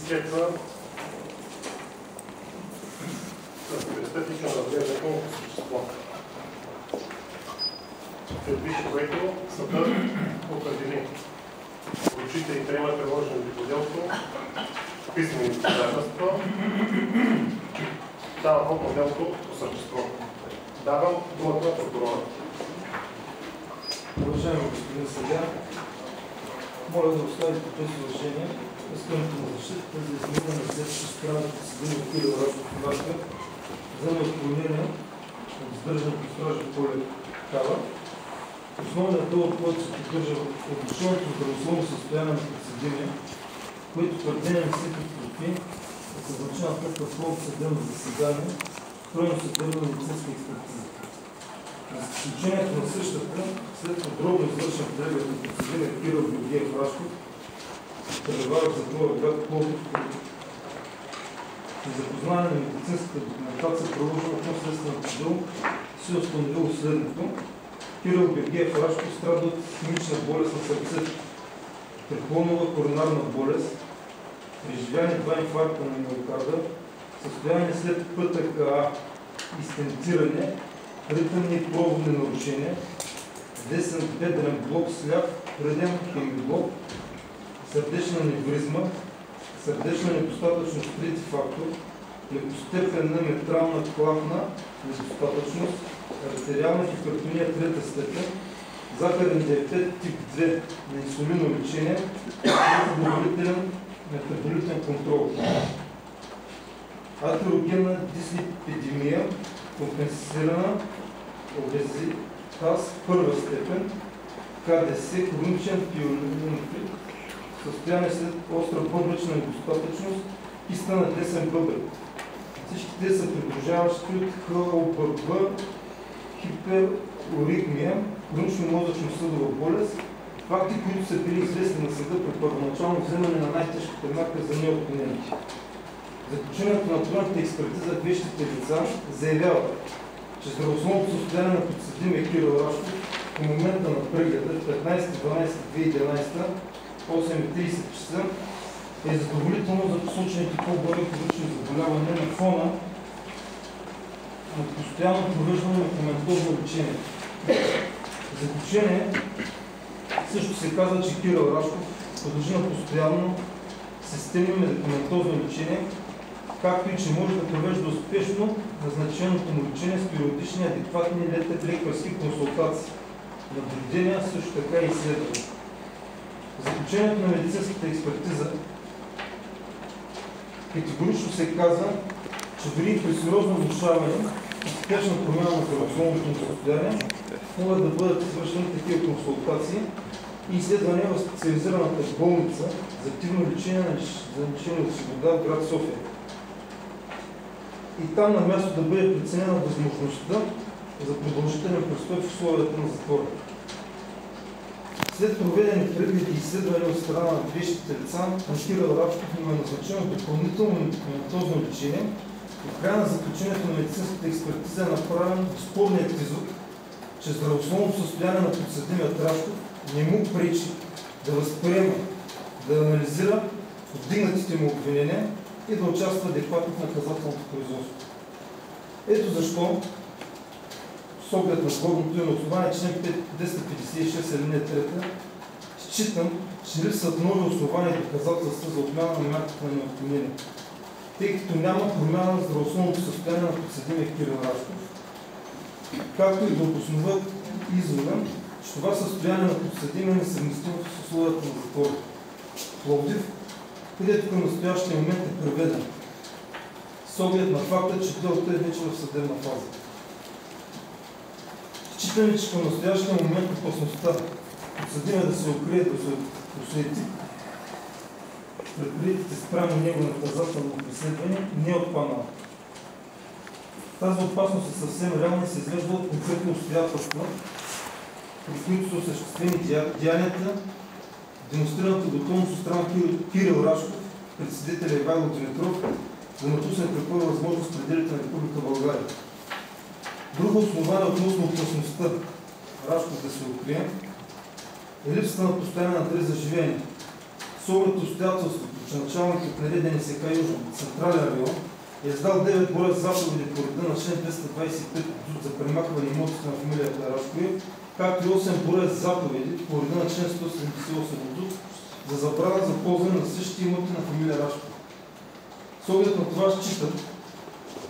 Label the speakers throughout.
Speaker 1: изчерпва с естетика на разглеждането на същество. Висше което съдът определи връчите и приема приложеното по делото писмени доказателства, дава ход на делото по същество. Давам думата на прокурора.
Speaker 2: Уважаеми господин съдия, моля да оставите тези уважения искането на защитата за измиване след страната съдимо Кирил Рашков за неотклонение от задържането в стража в поле Кала. Основният довод, който се поддържа в отношението здравословно състояние на подсъдимия, което твърдение не се подкрепи, е съзначена след разсловно съдебно заседание, тройно съдебна медицинска експертиза. На заключението на същата, след подробно извършен преглед на подсъдимия Кирил Георгиев Рашков, пребивава в затвора град Пловдив, и запознаване на медицинската документация, приложена към следственото дело, се е установило следното. Кирил Георгиев Рашков страда от химична болест на сърцето, преклонова коронарна болест, преживяне 2 инфаркта на миокарда, състояние след ПТКА и стентиране, ритъмни и проводни нарушения, десен бедрен блок сляв, преден хемиблок, сърдечна аневризма, сърдечна недостатъчност трети фактор, лекостепенна митрална клапна недостатъчност, артериална хипертония трета степен, захарен диабет тип 2 на инсулинолечение, задоволителен метаболитен контрол. Атерогенна дислипидемия, компенсирана обезитаз първа степен, КДС, хроничен пиелонефрит, състояние след остра бъбречна недостатъчност, киста на десен бъбрек. Всички те са придружаващи от ХОББ, хиперурикмия, хронично-мозъчно-съдова болест, факти, които са били известни на съда при първоначално вземане на най-тежката мярка за неотклонение. Заключението на тройната експертиза вещите лица заявява, че здравословното състояние на подсъдимия Кирил Рашков в момента на прегледа 15.12.2011 8:30 часа е задоволително за посочените по-горе хронични заболявания на фона на постоянно провеждане на медикаментозно лечение. В заключение също се казва, че Кирил Рашков подлежи на постоянно системно медикаментозно лечение, както и че може да провежда успешно назначеното му лечение с периодични адекватни лекарски консултации, наблюдения, също така и изследвания. В заключението на медицинската експертиза категорично се казва, че дори при сериозно влошаване и спешна промяна на здравословното му състояние могат да бъдат извършени такива консултации и изследвания в специализираната болница за активно лечение за лечение от свобода в град София. И там на място да бъде преценена възможността за продължителен престой в условията на затвора. След проведени прегледи и изследвания от страна на вещите лица, на Кирил Рашков има назначено допълнително медикаментозно лечение и в края на заключението на медицинската експертиза е направен безспорният извод, че здравословното състояние на подсъдимия Рашков не му пречи да възприема, да анализира повдигнатите му обвинения и да участва адекватно в наказателното производство. Ето защо, с оглед на сходното и на основание член 256 алинея 3, считам, че липсват нови основания и доказателства за отмяна на мярката на неотклонение, тъй като няма промяна на здравословното състояние на подсъдимия Кирил Рашков, както и да обосноват извода, че това състояние на подсъдимия е несъвместимо с условията на затвора. Пловдив, където към настоящия момент е преведен, с оглед на факта, че делото е вече в съдебна фаза. Считаме, че към настоящия момент опасността подсъдимия да се укрие, да се осуети предприетите спрямо него наказателно преследване не е отпаднала. Тази опасност е съвсем реална и се извежда от конкретни обстоятелства, при които са осъществени деянията, демонстрираната готовност от страна Кирил Рашков, пред свидетеля Ивайло Димитров, да напусне при първа възможност пределите на Република България. Друго основание относно опасността Рашков да се укрие е липсата на постоянен адрес за живеене, с С оглед обстоятелството, че началникът на РДНСК Южен Централен район е издал 9 броя заповеди по реда на член 225 за премахване имотите на фамилията Рашкоев, както и 8 броя заповеди по реда на член 178 за забрана за ползване на същите имоти на фамилия Рашкоев. С оглед на това считам,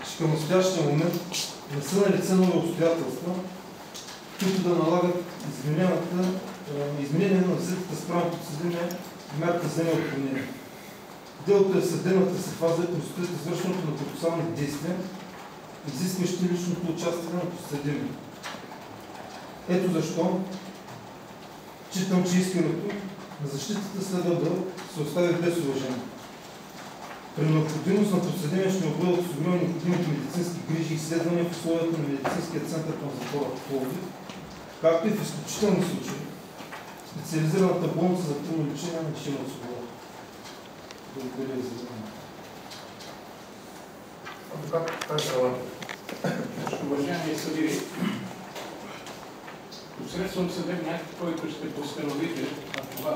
Speaker 2: че към настоящия момент не са налице нови обстоятелства, които да налагат изменение на взетата спрямо подсъдимия мярка за неотклонение. Делото е в съдебната си фаза и предстои извършването на процесуални действия, изискващи личното участие на подсъдимия. Ето защо считам, че искането на защитата следва да се остави без уважение. При необходимост на подсъдимия ще бъдат осигурени необходимите медицински грижи и изследвания в условията на медицинския център към затвора в Пловдив, както и в изключителни случаи специализираната болница за активно лечение на лишени от свобода. Благодаря ви за вниманието.
Speaker 1: Адвокат Тайсала.
Speaker 3: Уважаеми съдии, посредством съдебния акт, който ще постановите, а това